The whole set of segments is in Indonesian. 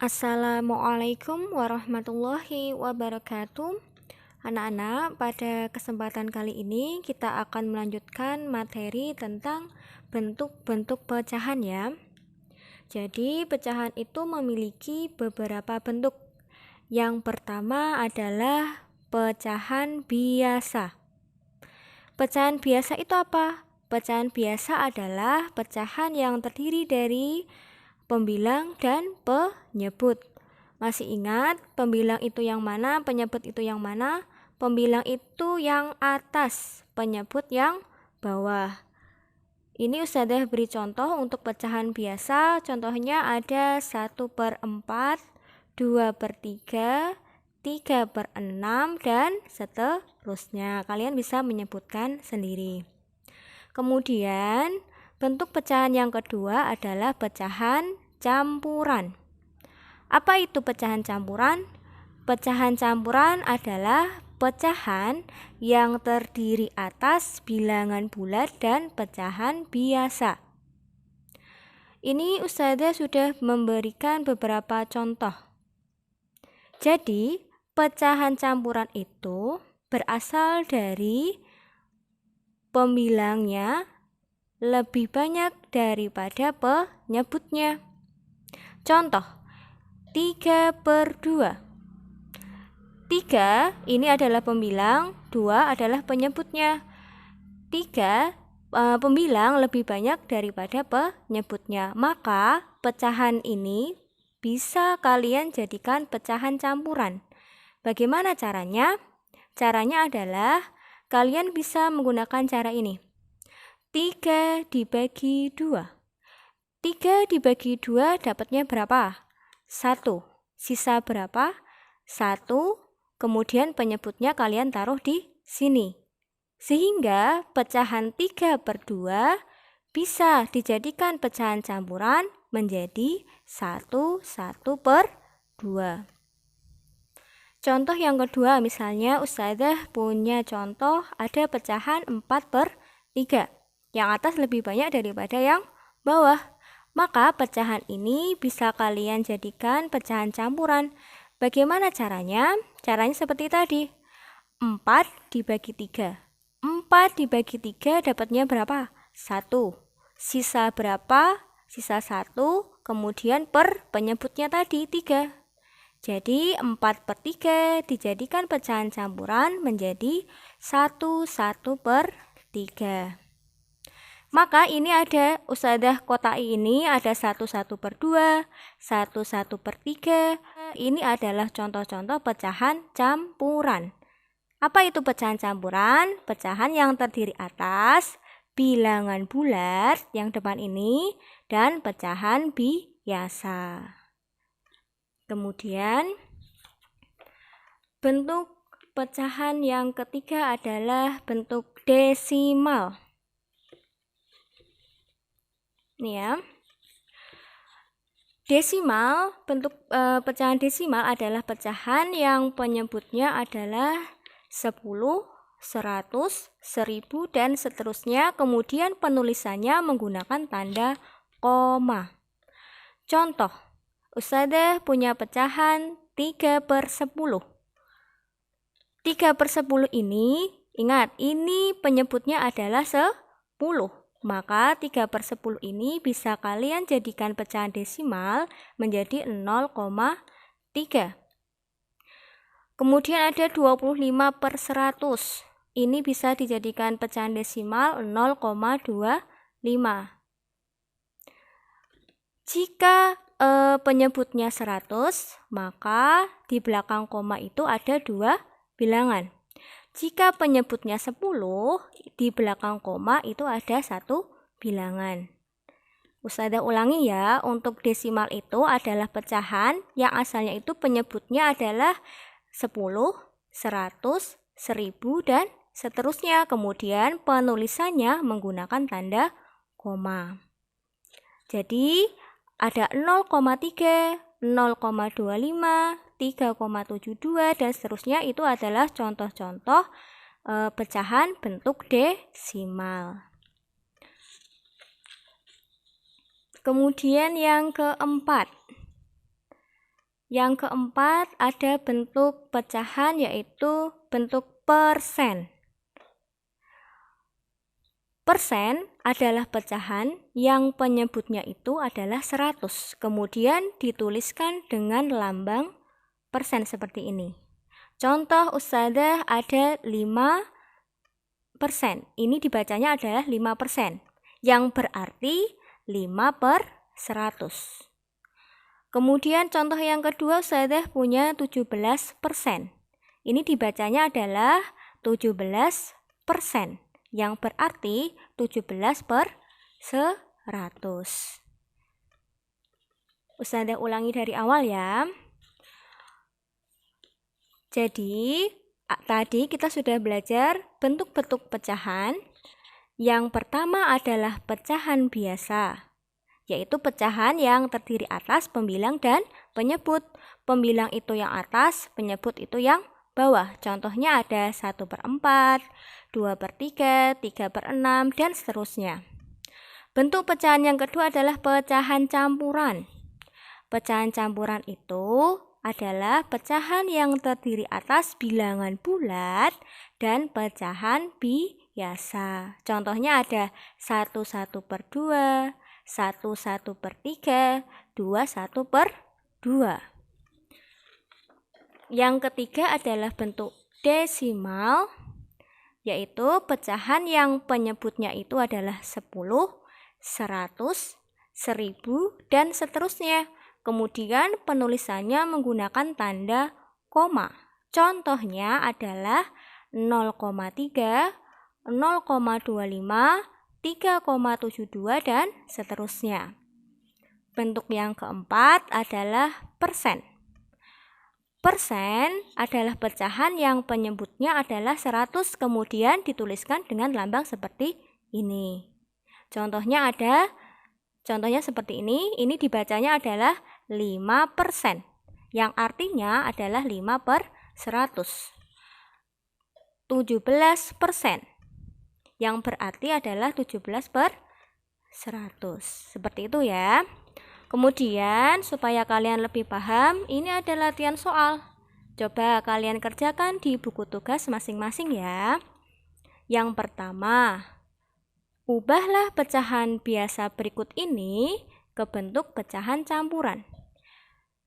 Assalamualaikum warahmatullahi wabarakatuh. Anak-anak, pada kesempatan kali ini kita akan melanjutkan materi tentang bentuk-bentuk pecahan ya. Jadi, pecahan itu memiliki beberapa bentuk. Yang pertama adalah pecahan biasa. Pecahan biasa itu apa? Pecahan biasa adalah pecahan yang terdiri dari pembilang dan penyebut. Masih ingat pembilang itu yang mana, penyebut itu yang mana? Pembilang itu yang atas, penyebut yang bawah. Ini Ustazah beri contoh untuk pecahan biasa. Contohnya ada 1/4, 2/3, 3/6, dan seterusnya. Kalian bisa menyebutkan sendiri. Kemudian bentuk pecahan yang kedua adalah pecahan campuran. Apa itu pecahan campuran? Pecahan campuran adalah pecahan yang terdiri atas bilangan bulat dan pecahan biasa. Ini Ustazah sudah memberikan beberapa contoh. Jadi, pecahan campuran itu berasal dari pembilangnya lebih banyak daripada penyebutnya. Contoh, 3/2. 3 ini adalah pembilang, 2 adalah penyebutnya. 3 pembilang lebih banyak daripada penyebutnya. Maka pecahan ini bisa kalian jadikan pecahan campuran. Bagaimana caranya? Caranya adalah kalian bisa menggunakan cara ini. 3 dibagi 2. 3 dibagi 2 dapatnya berapa? 1. Sisa berapa? 1. Kemudian penyebutnya kalian taruh di sini. Sehingga pecahan 3/2 bisa dijadikan pecahan campuran menjadi 1/2. Contoh yang kedua, misalnya Ustazah punya contoh ada pecahan 4/3. Yang atas lebih banyak daripada yang bawah. Maka pecahan ini bisa kalian jadikan pecahan campuran. Bagaimana caranya? Caranya seperti tadi. 4 dibagi 3. 4 dibagi 3 dapatnya berapa? 1. Sisa berapa? Sisa 1. Kemudian per penyebutnya tadi 3. Jadi 4/3 dijadikan pecahan campuran menjadi 1/3. Maka ini ada Ustazah kotai ini ada 1/2, 1/3. Ini adalah contoh-contoh pecahan campuran. Apa itu pecahan campuran? Pecahan yang terdiri atas bilangan bulat yang depan ini dan pecahan biasa. Kemudian bentuk pecahan yang ketiga adalah bentuk desimal. Nih ya. Desimal, bentuk pecahan desimal adalah pecahan yang penyebutnya adalah 10, 100, 1000, dan seterusnya. Kemudian penulisannya menggunakan tanda koma. Contoh, Ustazah punya pecahan 3/10. 3/10 ini, ingat, ini penyebutnya adalah 10. Maka 3/10 ini bisa kalian jadikan pecahan desimal menjadi 0,3. Kemudian ada 25/100. Ini bisa dijadikan pecahan desimal 0,25. Jika penyebutnya 100, maka di belakang koma itu ada 2 bilangan. Jika penyebutnya 10, di belakang koma itu ada 1 bilangan. Ustazah ulangi ya, untuk desimal itu adalah pecahan yang asalnya itu penyebutnya adalah 10, 100, 1000, dan seterusnya. Kemudian penulisannya menggunakan tanda koma. Jadi ada 0,3, 0,25, 3,72, dan seterusnya. Itu adalah contoh-contoh pecahan bentuk desimal. Kemudian yang keempat, Yang keempat, ada bentuk pecahan yaitu bentuk persen. Persen adalah pecahan yang penyebutnya itu adalah 100, kemudian dituliskan dengan lambang persen seperti ini. Contoh Ustadzah ada 5%, ini dibacanya adalah 5%, yang berarti 5/100. Kemudian contoh yang kedua Ustadzah punya 17%, ini dibacanya adalah 17%. Yang berarti 17/100. Ustadzah ulangi dari awal ya. Jadi, tadi kita sudah belajar bentuk-bentuk pecahan. Yang pertama adalah pecahan biasa, yaitu pecahan yang terdiri atas pembilang dan penyebut. Pembilang itu yang atas, penyebut itu yang bawah. Contohnya ada 1/4, 2/3, 3/6, dan seterusnya. Bentuk pecahan yang kedua adalah pecahan campuran. Pecahan campuran itu adalah pecahan yang terdiri atas bilangan bulat dan pecahan biasa. Contohnya ada 1/1/2, 1/1/3, 2/1/2. Yang ketiga adalah bentuk desimal, yaitu pecahan yang penyebutnya itu adalah 10, 100, 1000, dan seterusnya. Kemudian penulisannya menggunakan tanda koma. Contohnya adalah 0,3, 0,25, 3,72, dan seterusnya. Bentuk yang keempat adalah persen. Persen adalah pecahan yang penyebutnya adalah 100, kemudian dituliskan dengan lambang seperti ini. Contohnya seperti ini dibacanya adalah 5%, yang artinya adalah 5/100. 17%, yang berarti adalah 17/100. Seperti itu ya. Kemudian supaya kalian lebih paham, ini ada latihan soal. Coba kalian kerjakan di buku tugas masing-masing ya. Yang pertama, ubahlah pecahan biasa berikut ini ke bentuk pecahan campuran.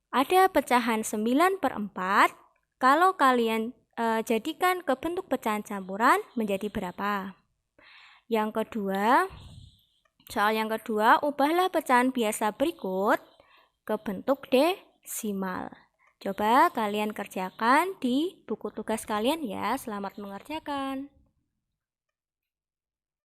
Ada pecahan 9/4, kalau kalian jadikan ke bentuk pecahan campuran menjadi berapa? Soal yang kedua, ubahlah pecahan biasa berikut ke bentuk desimal. Coba kalian kerjakan di buku tugas kalian ya. Selamat mengerjakan.